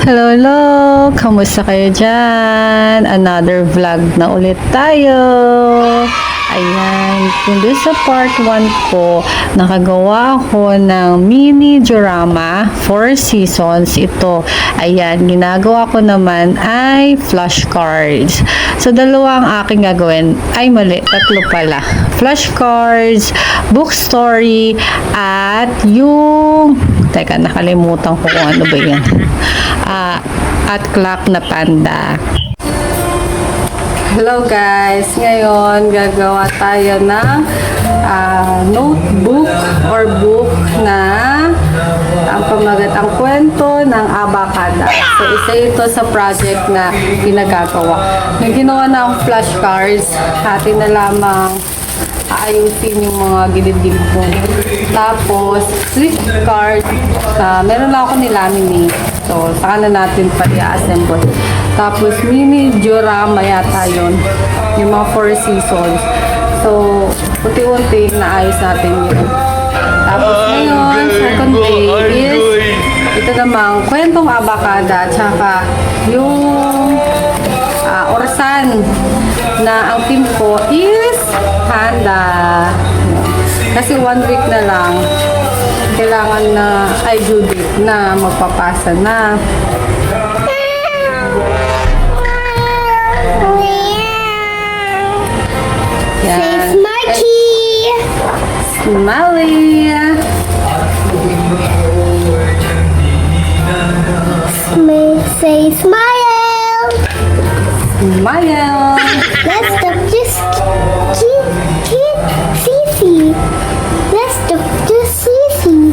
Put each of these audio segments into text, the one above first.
Hello, hello! Kamusta kayo dyan? Another vlog na ulit tayo. Ayan, kung doon sa part 1 ko, nakagawa ako ng mini diorama 4 seasons. Ito, ayan, ginagawa ko naman ay flashcards. So, dalawa ang aking gagawin. Ay, mali, tatlo pala. Flashcards, book story, at yung... Teka, nakalimutan ko kung ano ba yan. At clock na panda. Hello guys! Ngayon, gagawa tayo ng notebook or book na ang pamagat ang kwento ng abakada. So, isa ito sa project na ginagagawa. Nung ginawa na akong flashcards, atin na lamang aayusin yung mga gilid-gilid ko. Tapos, slip card, meron lang ako nilaminate. So, saka na natin pa i-assemble. Tapos, mini diorama yata yun. Yung mga 4 seasons. So, unti-unti naayos natin yun. Tapos, ngayon, second day is ito namang kwentong abakada. Tsaka, yung orasan na ang team ko is handa. Kasi 1 week na lang kailangan na ay due date na magpapasa na. Yan. Say Smarty! Smiley! Say smile! Smile! Let's just keep Cece. Let's just Cece.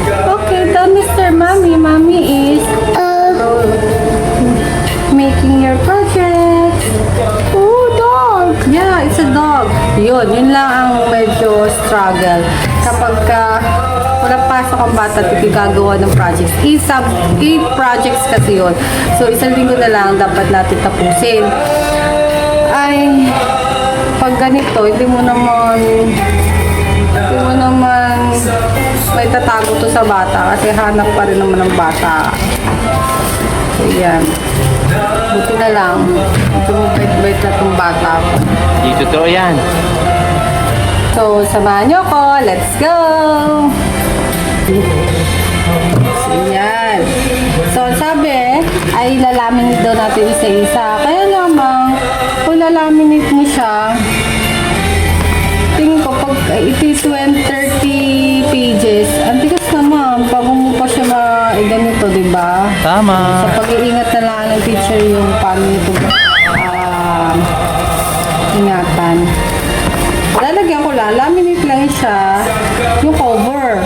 Okay, tell Mr. Mommy. Mommy is making your project. Oh, dog. Yeah, it's a dog. Yun lang ang medyo struggle. Kapag walang pasok ang bata at gagawa ng projects. 8 projects kasi yun. So, isang linggo na lang dapat natin tapusin. Ay, pag ganito, hindi mo naman may tatago to sa bata kasi hanap pa rin naman ng bata. So, yan. Buti na lang. Ito mo bait-bait na itong bata ko. Di totoo yan. So, samahan nyo ko. Let's go! So, yan. So, sabi, ay lalaminate daw natin isa-isa. Kaya naman, kung lalaminate mo siya, tingin ko, pag ito 30 pages, ang tigas naman, bago mo pa siya ganito, diba? Tama. Sa pag-iingat na lang ng teacher yung paano ito ingatan. Lalagyan ko laminate lang siya yung cover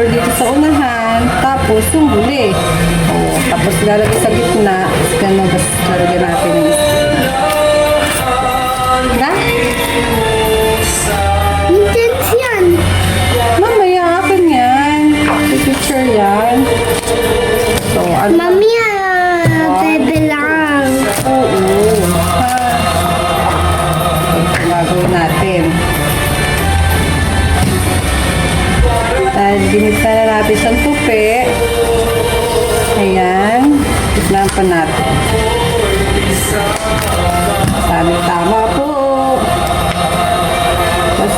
dito sa unahan, tapos yung huli. Tapos lalagay sa gitna, ganun, tapos lalagyan natin yung diba? Intense yan. Mamaya akin yan, picture yan. So, ano? Mami, bebe lang. Oo. Gagawin natin. Ginita na natin siyang tupi. Ayan. Gitnaan pa natin. Sabi, tama po. Tapos,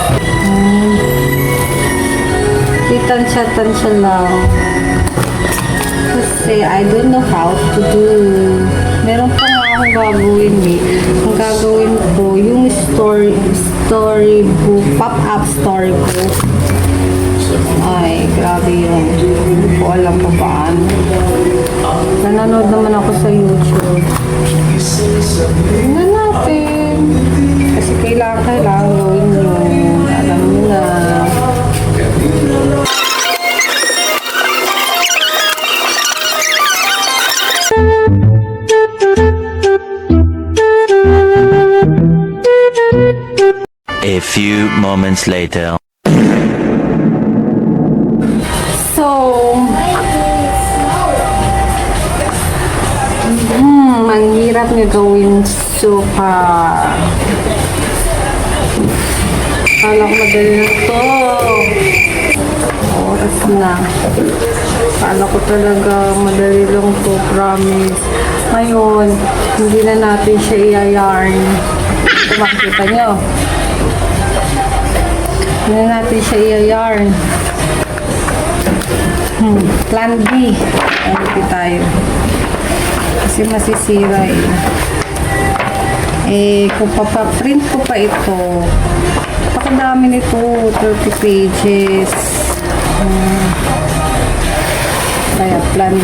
tansya lang. Kasi I don't know how to do. Meron pa nga akong gagawin eh. Ang gagawin ko, yung storybook, pop-up storybook. Ay, grabe yun. Hindi ko alam pa paano. Nanonood naman ako sa YouTube. Tingnan natin. Kasi kailangan gawin yun. Alam mo na. A few moments later. So, ang hirap niya gawin super. Kala ko madali na to. Oras na. Kala ko talaga madali lang to, promise. Ngayon, hindi na natin siya i-yarn. Ito, makikita nyo. Hindi na natin siya i-yarn. Plan B. Ano tayo? Kasi masisira eh. Kung papaprint ko pa ito, pakadami nito, 30 pages. Kaya plan B.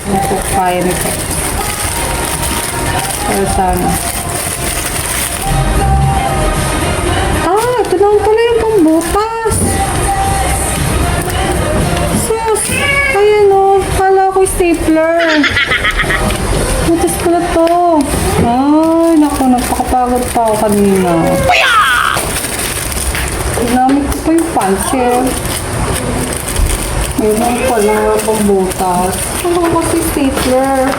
Ano po kaya nito? Pero sana. Ito lang pala yung pambutas. Sus, ayan o. Kala ko stapler. Butas pala to. Ay, naku, nagpakapagod pa ako kanina. Ginamit ko pa yung puncher. Mayroon pala pambutas. Ano kasi stapler?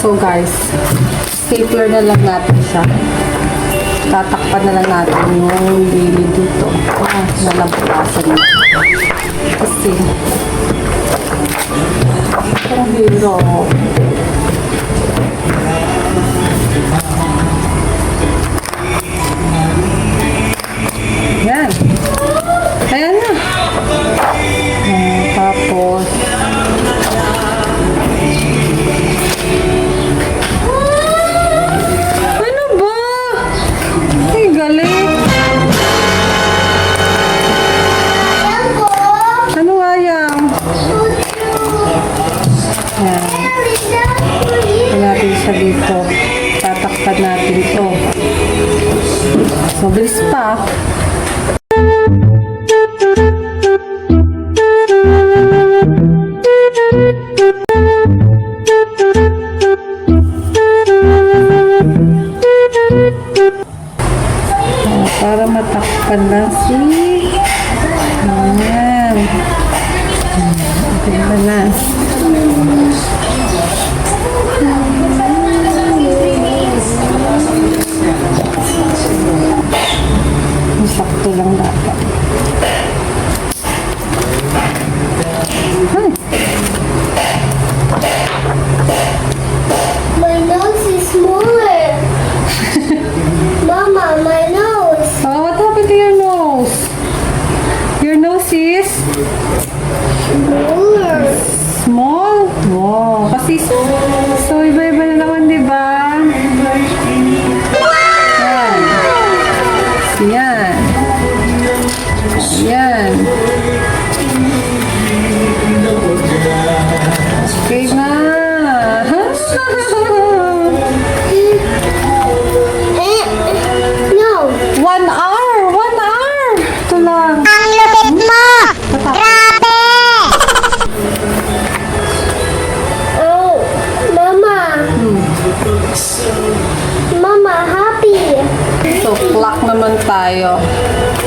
So guys, stapler na lang natin siya. Tatakpan na lang natin yung bili dito. Nalampasan na. Kasi, ang hero. Yan. Ayan na. Tapos, ano ba? Ay, galing. Ano nga yan? Yan. Ito natin siya dito. Tatakpan natin ito. Mabilis pa. Para matakpan lang si ayan. Tignan na. Sakto lang dapat. Ay. My nose is smaller. Mama, my nose. Oh, what happened to your nose? Your nose is Smaller. small? Wow. Kasi so iba-iba na naman, di ba? Yan. Yan. Yan. Okay na. No. 1 hour! 1 hour! Ito lang. Ang lupit mo! Grabe! Oh, Mama. Mama, happy. So, clock naman tayo.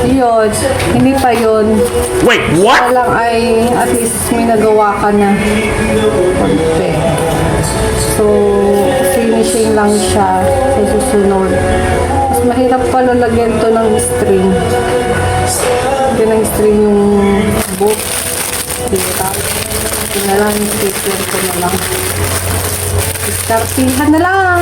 Yun. Hindi pa yun. Wait, what? Kaya lang ay at least may nagawa ka na. Konti. So, finishing lang siya sa susunod. Mas mahirap pala lagyan to ng string. Lagyan ng string yung book. Hirap. Ito na lang, stapler ko na lang. Diskartihan na lang.